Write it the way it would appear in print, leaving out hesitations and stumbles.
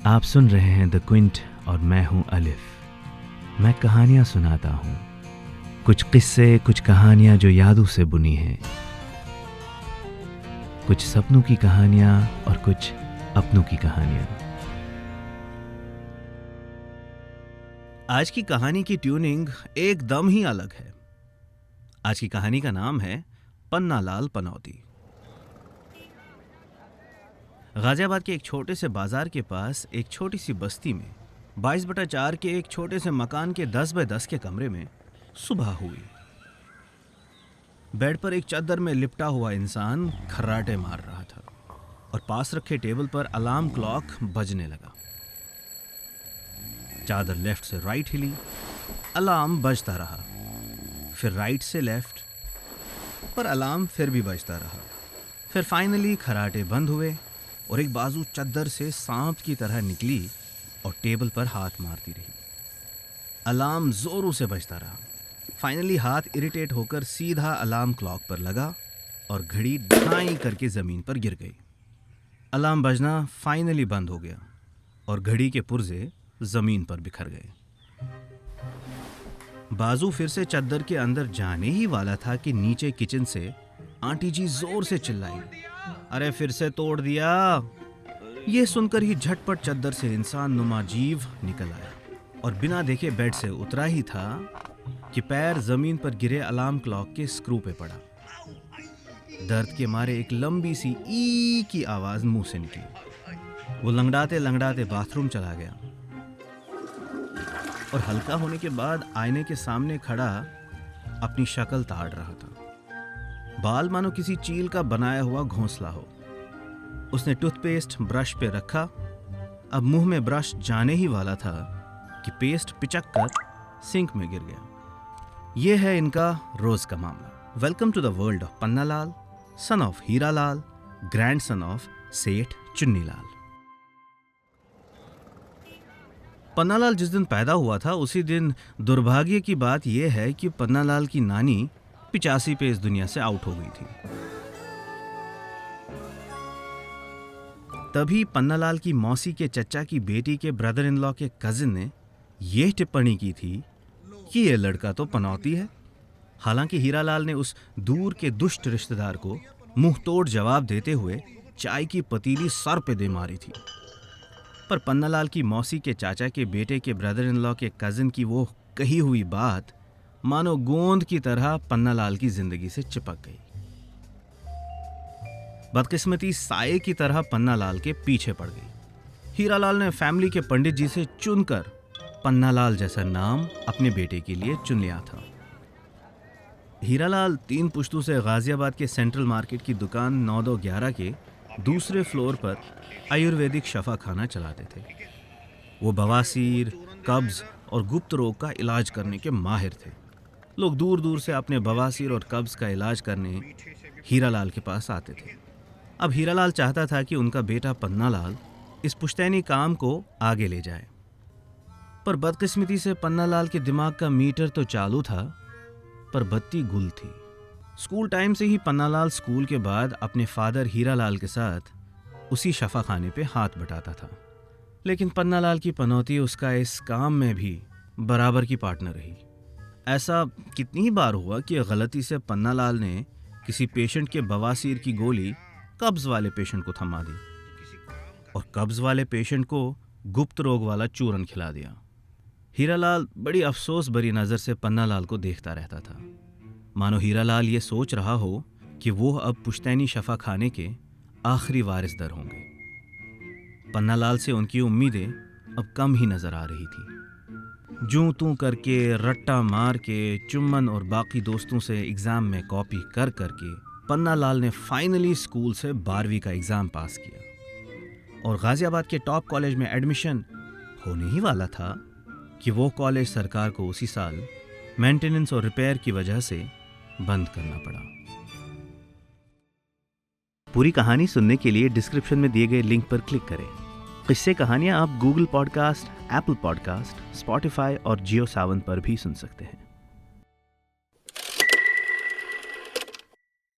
आप सुन रहे हैं द क्विंट और मैं हूं अलिफ। मैं कहानियां सुनाता हूं, कुछ किस्से, कुछ कहानियां जो यादों से बुनी हैं, कुछ सपनों की कहानियां और कुछ अपनों की कहानियां। आज की कहानी की ट्यूनिंग एकदम ही अलग है। आज की कहानी का नाम है पन्नालाल पनौती। गाजियाबाद के एक छोटे से बाजार के पास एक छोटी सी बस्ती में 22/4 के एक छोटे से मकान के 10x10 के कमरे में सुबह हुई। बेड पर एक चादर में लिपटा हुआ इंसान खर्राटे मार रहा था और पास रखे टेबल पर अलार्म क्लॉक बजने लगा। चादर लेफ्ट से राइट हिली, अलार्म बजता रहा, फिर राइट से लेफ्ट, पर अलार्म फिर भी बजता रहा। फिर फाइनली खर्राटे बंद हुए और एक बाजू चद्दर से सांप की तरह निकली और टेबल पर हाथ मारती रही। अलार्म जोरों से बजता रहा। फाइनली हाथ इरिटेट होकर सीधा अलार्म क्लॉक पर लगा और घड़ी ढाई करके ज़मीन पर गिर गई। अलार्म बजना फाइनली बंद हो गया और घड़ी के पुर्जे ज़मीन पर बिखर गए। बाजू फिर से चद्दर के अंदर जाने ही वाला था कि नीचे किचन से आंटी जी जोर से चिल्लाई, अरे फिर से तोड़ दिया। ये सुनकर ही झटपट चद्दर से इंसान नुमा जीव निकल आया और बिना देखे बेड से उतरा ही था कि पैर जमीन पर गिरे अलार्म क्लॉक के स्क्रू पे पड़ा। दर्द के मारे एक लंबी सी ई की आवाज मुंह से निकली। वो लंगड़ाते लंगड़ाते बाथरूम चला गया और हल्का होने के बाद आईने के सामने खड़ा अपनी शक्ल ताड़ रहा था। बाल मानो किसी चील का बनाया हुआ घोंसला हो। उसने टूथपेस्ट ब्रश पे रखा। अब मुंह में ब्रश जाने ही वाला था कि पेस्ट पिचक कर सिंक में गिर गया। यह है इनका रोज का मामला। Welcome to the world of Pannalal, son of Hiralal, grandson of Seth Chunnilal. Pannalal जिस दिन पैदा हुआ था उसी दिन दुर्भाग्य की बात यह है कि पन्नालाल की नानी 85 पे इस दुनिया से आउट हो गई थी। तभी पन्नालाल की मौसी के चचा की बेटी के ब्रदर इन लॉ के कजिन ने यह टिप्पणी की थी कि यह लड़का तो पनौती है। हालांकि हीरालाल ने उस दूर के दुष्ट रिश्तेदार को मुंह तोड़ जवाब देते हुए चाय की पतीली सर पे दे मारी थी। पर पन्नालाल की मौसी के चाचा के बेटे के ब्रदर इन लॉ के कजिन की वो कही हुई बात मानो गोंद की तरह पन्नालाल की जिंदगी से चिपक गई। बदकिस्मती साये की तरह पन्नालाल के पीछे पड़ गई। हीरालाल ने फैमिली के पंडित जी से चुनकर पन्नालाल जैसा नाम अपने बेटे के लिए चुन लिया था। हीरालाल 3 पुश्तों से गाजियाबाद के सेंट्रल मार्केट की दुकान 9-2-11 के दूसरे फ्लोर पर आयुर्वेदिक शफा खाना चलाते थे। वो बवासीर, कब्ज और गुप्त रोग का इलाज करने के माहिर थे। लोग दूर दूर से अपने बवासीर और कब्ज का इलाज करने हीरालाल के पास आते थे। अब हीरालाल चाहता था कि उनका बेटा पन्नालाल इस पुश्तैनी काम को आगे ले जाए। पर बदकिस्मती से पन्नालाल के दिमाग का मीटर तो चालू था, पर बत्ती गुल थी। स्कूल टाइम से ही पन्नालाल स्कूल के बाद अपने फादर हीरालाल के साथ उसी शफा खाने पे हाथ बटाता था। लेकिन पन्नालाल की पनौती उसका इस काम में भी बराबर की पार्टनर रही। ऐसा कितनी ही बार हुआ कि गलती से पन्नालाल ने किसी पेशेंट के बवासीर की गोली कब्ज वाले पेशेंट को थमा दी और कब्ज वाले पेशेंट को गुप्त रोग वाला चूरन खिला दिया। हीरालाल बड़ी अफसोस भरी नज़र से पन्नालाल को देखता रहता था, मानो हीरालाल ये सोच रहा हो कि वो अब पुश्तैनी शफा खाने के आखिरी वारिस दर होंगे। पन्नालाल से उनकी उम्मीदें अब कम ही नज़र आ रही थी। जूं तू करके, रट्टा मार के, चुम्मन और बाकी दोस्तों से एग्ज़ाम में कॉपी कर करके पन्नालाल ने फाइनली स्कूल से 12वीं का एग्ज़ाम पास किया और गाजियाबाद के टॉप कॉलेज में एडमिशन होने ही वाला था कि वो कॉलेज सरकार को उसी साल मेंटेनेंस और रिपेयर की वजह से बंद करना पड़ा। पूरी कहानी सुनने के लिए डिस्क्रिप्शन में दिए गए लिंक पर क्लिक करें। किस्से कहानियां आप Google podcast, Apple podcast, Spotify और जियो सावन पर भी सुन सकते हैं।